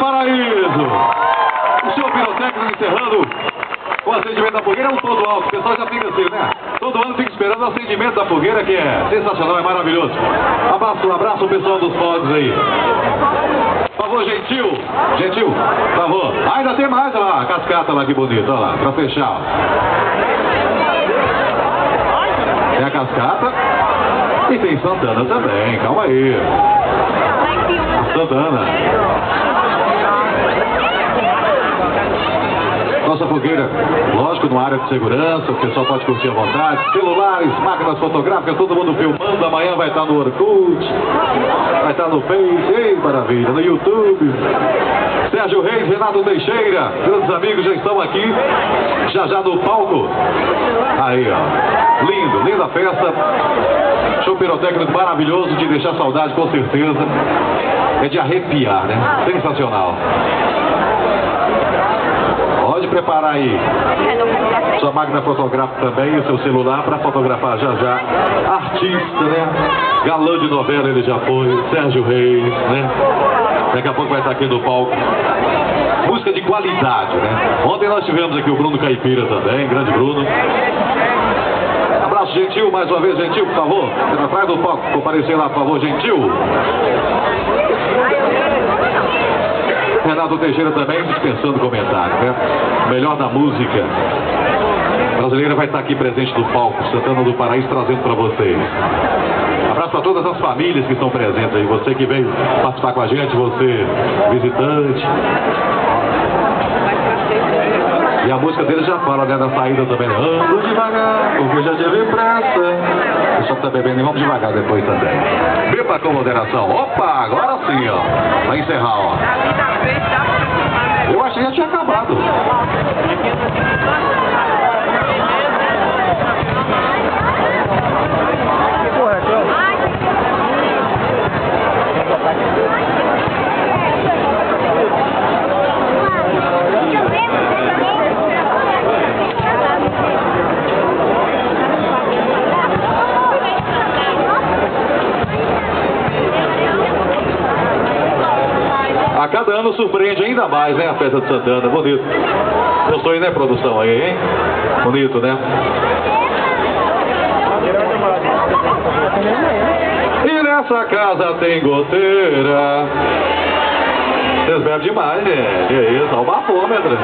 Paraíso. O show pirotécnico encerrando o acendimento da fogueira. É um todo alto. O pessoal já fica assim, né? Todo ano fica esperando o acendimento da fogueira, que é sensacional, é maravilhoso. Abraço o pessoal dos pods aí. Por favor, Gentil, por favor. Ainda tem mais, olha lá, a cascata lá, que bonita, olha lá, pra fechar. Tem a cascata e tem Santana também, calma aí. Santana. Nossa fogueira, lógico, numa área de segurança, o pessoal pode curtir à vontade. Celulares, máquinas fotográficas, todo mundo filmando. Amanhã vai estar no Orkut, vai estar no Face, ei, maravilha, no YouTube. Sérgio Reis, Renato Teixeira, grandes amigos já estão aqui, já no palco. Aí, ó, lindo, linda festa. Show pirotécnico maravilhoso, de deixar saudade, com certeza. É de arrepiar, né? Sensacional. Pode preparar aí sua máquina fotográfica também e seu celular para fotografar já. Artista, né? Galã de novela ele já foi, Sérgio Reis, né? Daqui a pouco vai estar aqui no palco. Música de qualidade, né? Ontem nós tivemos aqui o Bruno Caipira também, grande Bruno. Abraço, Gentil, mais uma vez, Gentil, por favor. Atrás do palco, comparecer lá, por favor, Gentil. Renato Teixeira também dispensando comentário, né? Melhor da música brasileira vai estar aqui presente no palco, Santana do Paraíso, trazendo para vocês. Abraço a todas as famílias que estão presentes aí, você que veio participar com a gente, você visitante. E a música dele já fala, né, da saída também. Ando devagar, porque já tive pressa. O pessoal que tá bebendo, vamos devagar depois também. Beba com moderação. Opa, agora sim, ó. Vai encerrar, ó. Eu achei que já tinha acabado. A cada ano surpreende ainda mais, né, a festa de Santana, bonito. Gostou aí, né, produção aí, hein? Bonito, né? E nessa casa tem goteira. Vocês bebem demais, né? Que isso, olha o bafômetro.